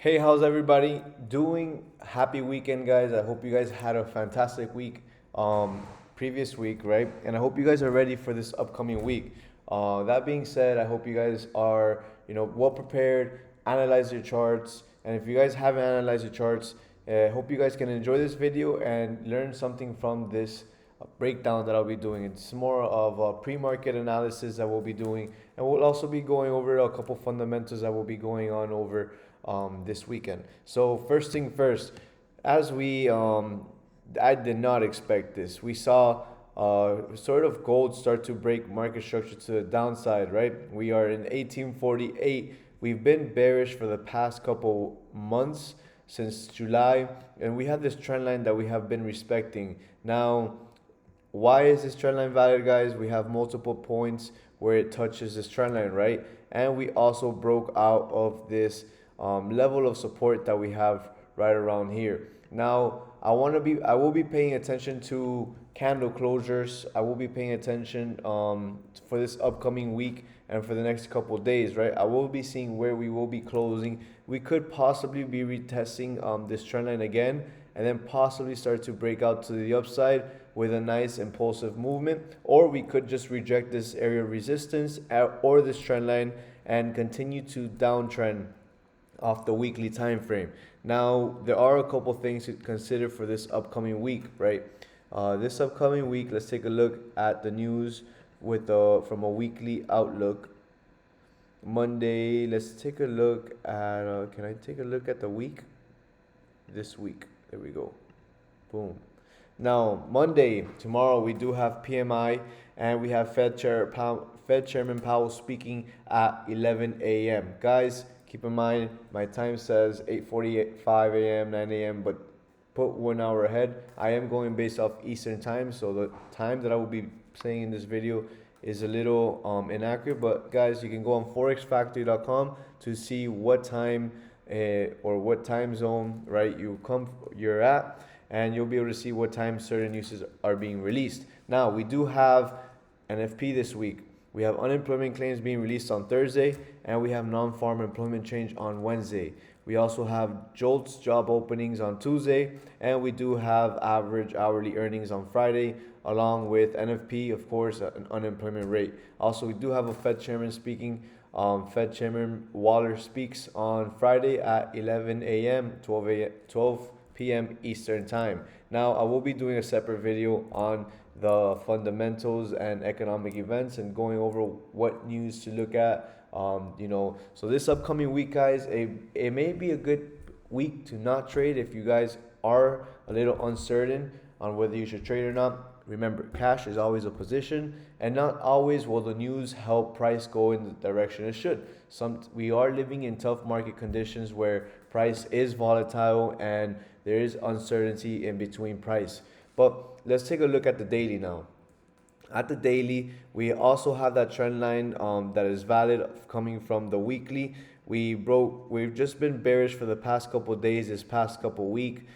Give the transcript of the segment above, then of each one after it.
Hey, how's everybody doing? Happy weekend, guys. I hope you guys had a fantastic week, previous week, right? And I hope you guys are ready for this upcoming week. That being said, I hope you guys are, well prepared, analyze your charts. And if you guys haven't analyzed your charts, I hope you guys can enjoy this video and learn something from this breakdown that I'll be doing. It's more of a pre-market analysis that we'll be doing, and we'll also be going over a couple fundamentals that will be going on over this weekend. So first thing first, as I did not expect this. We saw sort of gold start to break market structure to the downside, right? We are in 1848. We've been bearish for the past couple months since July, and we have this trend line that we have been respecting. Now, why is this trend line valid, guys? We have multiple points where it touches this trend line, right? And we also broke out of this level of support that we have right around here. Now, I will be paying attention to candle closures. I will be paying attention for this upcoming week and for the next couple of days, right? I will be seeing where we will be closing. We could possibly be retesting this trend line again, and then possibly start to break out to the upside with a nice impulsive movement, or we could just reject this area of resistance or this trend line and continue to downtrend off the weekly time frame. Now, there are a couple things to consider for this upcoming week, right? This upcoming week, let's take a look at the news with from a weekly outlook. Monday, let's take a look at, can I take a look at the week? This week, there we go, boom. Now, Monday, tomorrow, we do have PMI, and we have Fed Chairman Powell speaking at 11 a.m. Guys, keep in mind, my time says 8:45 a.m., 9 a.m., but put 1 hour ahead. I am going based off Eastern time, so the time that I will be saying in this video is a little inaccurate. But guys, you can go on forexfactory.com to see what time or what time zone, right, you're at, and you'll be able to see what time certain uses are being released. Now, we do have NFP this week. We have unemployment claims being released on Thursday, and we have non-farm employment change on Wednesday. We also have JOLT Job Openings on Tuesday, and we do have average hourly earnings on Friday, along with NFP, of course, an unemployment rate. Also, we do have a Fed Chairman speaking. Fed Chairman Waller speaks on Friday at 11 a.m., 12 p.m. Eastern time. Now, I will be doing a separate video on the fundamentals and economic events and going over what news to look at. So this upcoming week, guys, it may be a good week to not trade if you guys are a little uncertain on whether you should trade or not. Remember, cash is always a position, and not always will the news help price go in the direction it should. We are living in tough market conditions where price is volatile and there is uncertainty in between price. But let's take a look at the daily now. At the daily, we also have that trend line that is valid coming from the weekly. We've just been bearish for the past couple of days, this past couple week.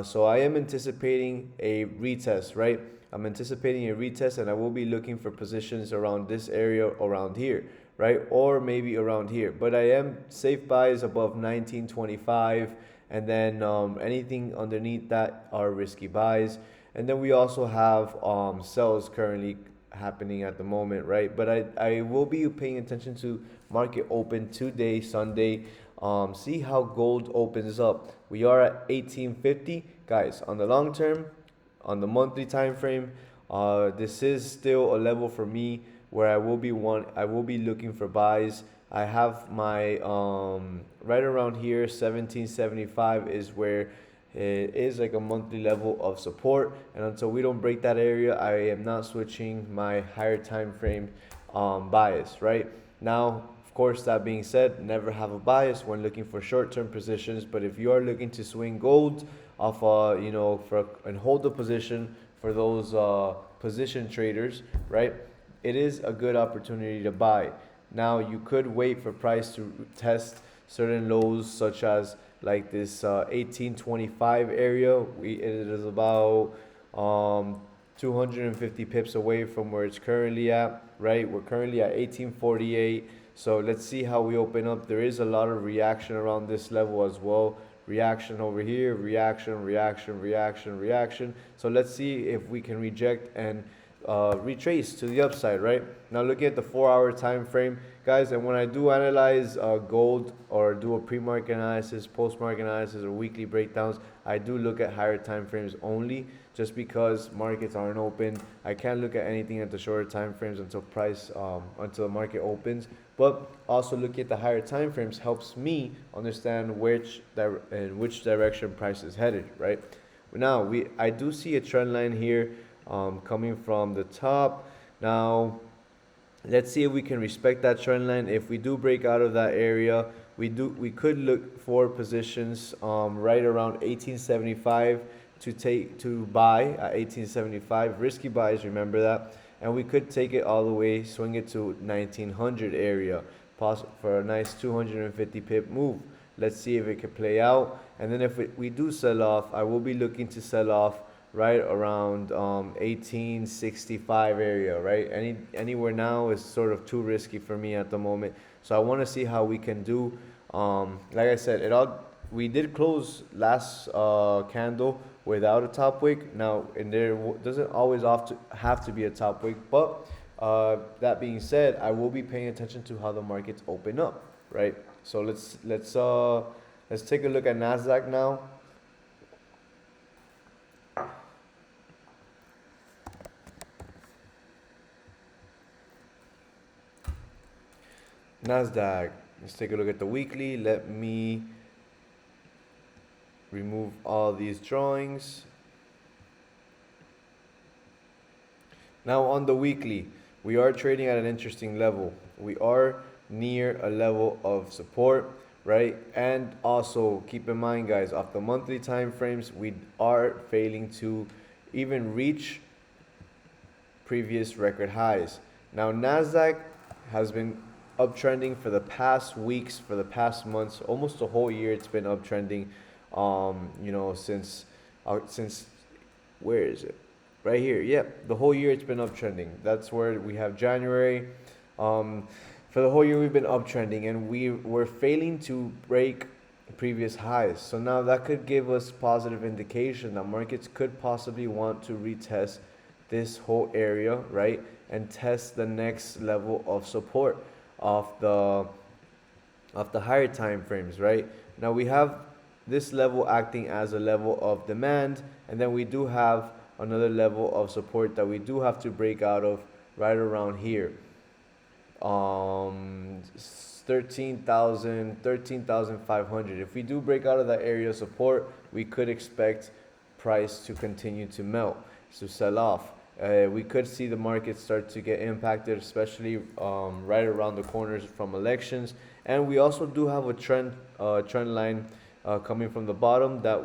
So I am anticipating a retest, right? I'm anticipating a retest, and I will be looking for positions around this area, around here, right? Or maybe around here. But I am safe buys above 1925, and then anything underneath that are risky buys. And then we also have sells currently happening at the moment, right? But I will be paying attention to market open today, Sunday. See how gold opens up. We are at 1850, guys. On the long term, on the monthly time frame, this is still a level for me where I will be looking for buys. I have my right around here, 1775 is where it is like a monthly level of support, and until we don't break that area, I am not switching my higher time frame bias. Right now, of course, that being said, never have a bias when looking for short-term positions. But if you are looking to swing gold off, and hold the position for those position traders, right? It is a good opportunity to buy. Now, you could wait for price to test certain lows, such as like this 1825 area. It is about 250 pips away from where it's currently at, right? We're currently at 1848. So let's see how we open up. There is a lot of reaction around this level as well. Reaction over here, reaction, reaction, reaction, reaction. So let's see if we can reject and retrace to the upside, right? Now looking at the 4-hour time frame, guys, and when I do analyze gold or do a pre-market analysis, post-market analysis, or weekly breakdowns, I do look at higher time frames only, just because markets aren't open. I can't look at anything at the shorter time frames until until the market opens. But also looking at the higher time frames helps me understand in which direction price is headed, right? Now I do see a trend line here coming from the top. Now let's see if we can respect that trend line. If we do break out of that area, we could look for positions right around 1875 to buy at 1875. Risky buys, remember that. And we could take it all the way, swing it to 1900 area for a nice 250 pip move. Let's see if it can play out. And then if we do sell off, I will be looking to sell off right around 1865 area, right? Anywhere now is sort of too risky for me at the moment. So I want to see how we can do. Like I said, we did close last candle without a top wick. Now, and there doesn't always have to be a top wick, but that being said, I will be paying attention to how the markets open up, right? So let's take a look at NASDAQ now. NASDAQ, let's take a look at the weekly. Let me remove all these drawings. Now on the weekly, we are trading at an interesting level. We are near a level of support, right? And also keep in mind, guys, off the monthly time frames, we are failing to even reach previous record highs. Now NASDAQ has been uptrending for the past weeks, for the past months, almost a whole year. It's been uptrending. Since where is it? Right here. Yep, the whole year it's been uptrending. That's where we have January. For the whole year we've been uptrending, and we were failing to break previous highs. So now that could give us positive indication that markets could possibly want to retest this whole area, right? And test the next level of support of the higher time frames, right? Now we have this level acting as a level of demand, and then we do have another level of support that we do have to break out of right around here. 13,500. If we do break out of that area of support, we could expect price to continue to melt, to sell off. We could see the market start to get impacted, especially right around the corners from elections. And we also do have a trend line coming from the bottom that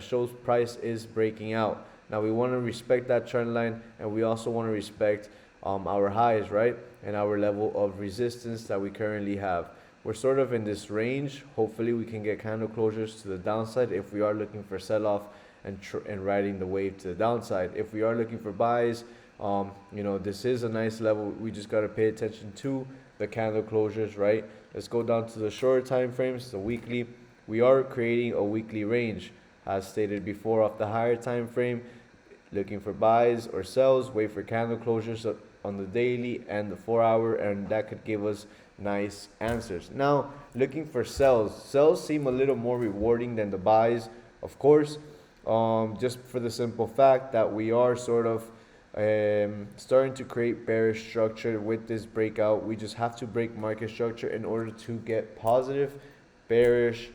shows price is breaking out. Now we want to respect that trend line, and we also want to respect our highs, right? And our level of resistance that we currently have. We're sort of in this range. Hopefully we can get candle closures to the downside if we are looking for sell-off and riding the wave to the downside. If we are looking for buys, this is a nice level. We just got to pay attention to the candle closures, right? Let's go down to the shorter time frames, the weekly. We are creating a weekly range, as stated before, off the higher time frame, looking for buys or sells, wait for candle closures on the daily and the 4-hour, and that could give us nice answers. Now, looking for sells. Sells seem a little more rewarding than the buys, of course, just for the simple fact that we are sort of starting to create bearish structure with this breakout. We just have to break market structure in order to get positive bearish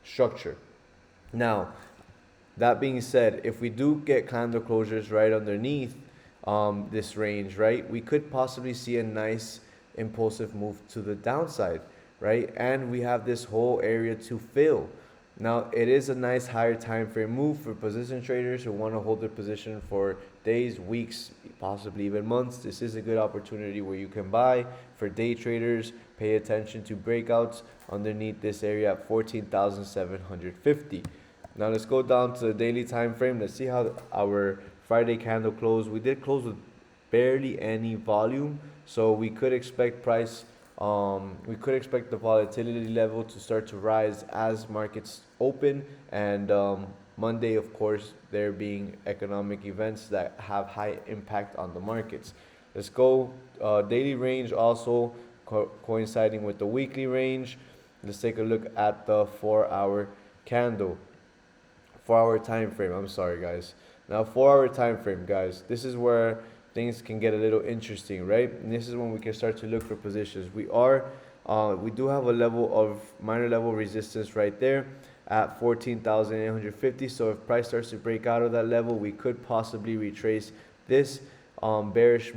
structure. Now, that being said, if we do get candle closures right underneath this range, right, we could possibly see a nice impulsive move to the downside, right? And we have this whole area to fill. Now, it is a nice higher time frame move for position traders who want to hold their position for days, weeks, possibly even months. This is a good opportunity where you can buy. For day traders, pay attention to breakouts underneath this area at 14,750. Now let's go down to the daily time frame. Let's see how our Friday candle closed. We did close with barely any volume, so we could expect we could expect the volatility level to start to rise as markets open, and Monday, of course, there being economic events that have high impact on the markets. Let's go daily range also coinciding with the weekly range. Let's take a look at the 4-hour candle, 4-hour time frame. I'm sorry, guys. Now, 4-hour time frame, guys. This is where things can get a little interesting, right? And this is when we can start to look for positions. We do have a level of minor level resistance right there at 14,850. So if price starts to break out of that level, we could possibly retrace this bearish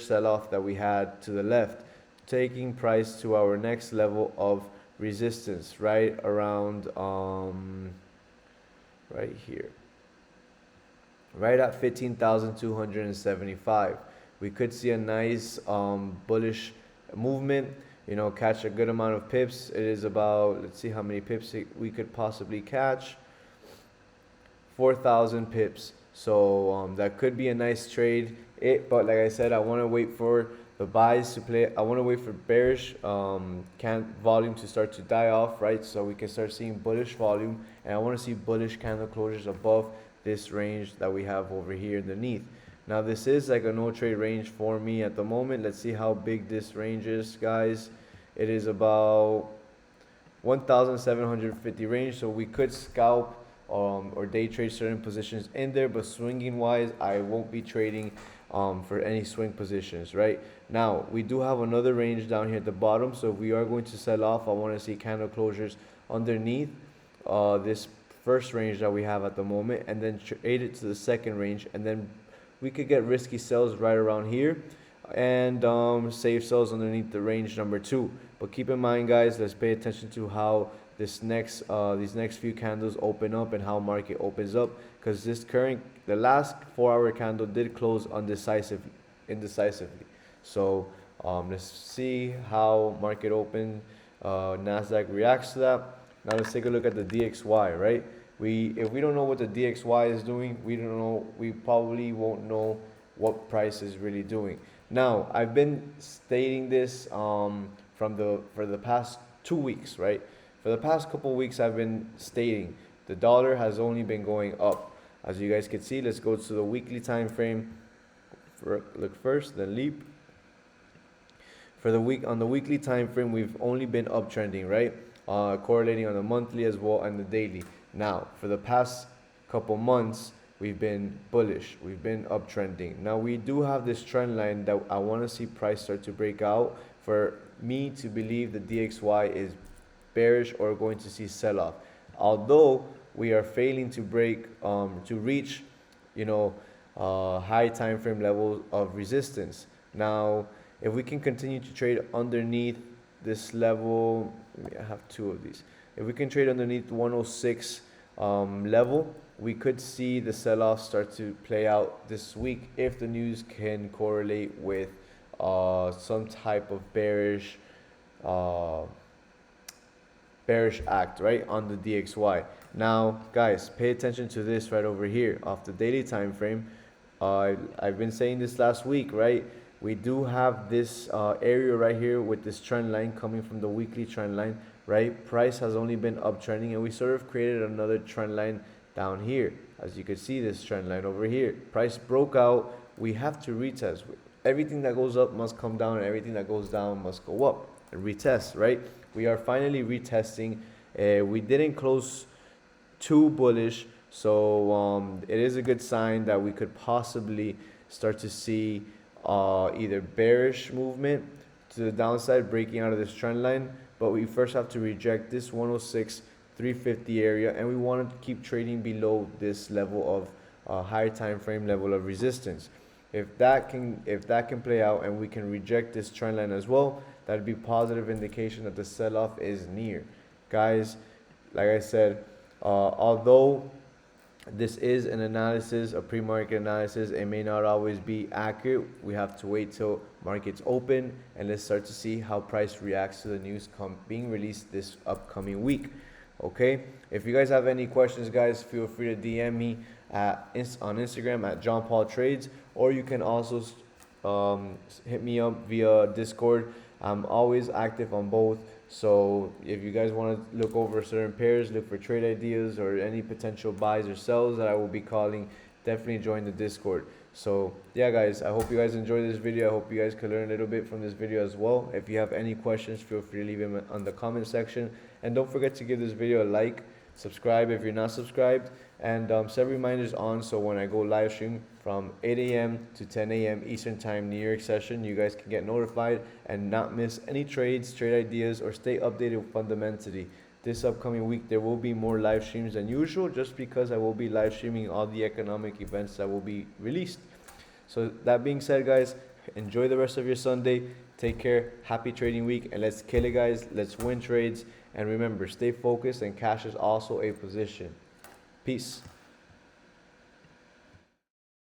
sell-off that we had to the left, taking price to our next level of resistance right around right here, right at 15,275. We could see a nice bullish movement, you know, catch a good amount of pips. It is about, let's see how many pips we could possibly catch. 4,000 pips. So that could be a nice trade. But like I said, I want to wait for the buys to play. I want to wait for bearish volume to start to die off, right? So we can start seeing bullish volume, and I want to see bullish candle closures above this range that we have over here underneath. Now this is like a no trade range for me at the moment. Let's see how big this range is, guys. It is about 1,750 range, so we could scalp or day trade certain positions in there, but swinging wise, I won't be trading for any swing positions. Right now, we do have another range down here at the bottom, so if we are going to sell off, I want to see candle closures underneath this first range that we have at the moment, and then trade it to the second range, and then we could get risky sells right around here, and safe sells underneath the range number 2. But keep in mind, guys, let's pay attention to how these next few candles open up and how market opens up, because the last 4-hour candle did close indecisively. So let's see how market open NASDAQ reacts to that. Now let's take a look at the DXY, right? If we don't know what the DXY is doing, we probably won't know what price is really doing. Now, I've been stating this for the past 2 weeks, right? For the past couple weeks, I've been stating the dollar has only been going up. As you guys can see, let's go to the weekly time frame. Look first, then leap. On the weekly time frame, we've only been uptrending, right? Correlating on the monthly as well and the daily. Now, for the past couple months, we've been bullish. We've been uptrending. Now, we do have this trend line that I want to see price start to break out for me to believe the DXY is bearish or going to see sell-off. Although we are failing to reach, high time frame level of resistance. Now, if we can continue to trade underneath this level, I have 2 of these. If we can trade underneath 106 level, we could see the sell-off start to play out this week if the news can correlate with some type of bearish act, right, on the DXY. Now, guys, pay attention to this right over here off the daily time frame. I've been saying this last week, right? We do have this area right here with this trend line coming from the weekly trend line, right? Price has only been uptrending, and we sort of created another trend line down here. As you can see, this trend line over here, price broke out. We have to retest. Everything that goes up must come down, and everything that goes down must go up and retest, right? We are finally retesting. We didn't close too bullish, so it is a good sign that we could possibly start to see either bearish movement to the downside, breaking out of this trend line. But we first have to reject this 106.350 area, and we want to keep trading below this level of higher time frame level of resistance. If that can play out and we can reject this trend line as well, that'd be positive indication that the sell-off is near. Guys, like I said, although this is an analysis, a pre-market analysis, it may not always be accurate. We have to wait till markets open, and let's start to see how price reacts to the news being released this upcoming week. Okay, if you guys have any questions, guys, feel free to DM me on Instagram at John Paul Trades, or you can also hit me up via Discord. I'm always active on both. So if you guys want to look over certain pairs, look for trade ideas or any potential buys or sells that I will be calling, definitely join the Discord. So yeah, guys, I hope you guys enjoyed this video. I hope you guys could learn a little bit from this video as well. If you have any questions, feel free to leave them on the comment section. And don't forget to give this video a like, subscribe if you're not subscribed, and set reminders on so when I go live stream from 8 a.m. to 10 a.m. Eastern Time New York session, you guys can get notified and not miss any trades, trade ideas, or stay updated fundamentally. This upcoming week there will be more live streams than usual, just because I will be live streaming all the economic events that will be released. So that being said, guys, enjoy the rest of your Sunday. Take care. Happy trading week, and let's kill it, guys. Let's win trades. And remember, stay focused, and cash is also a position. Peace.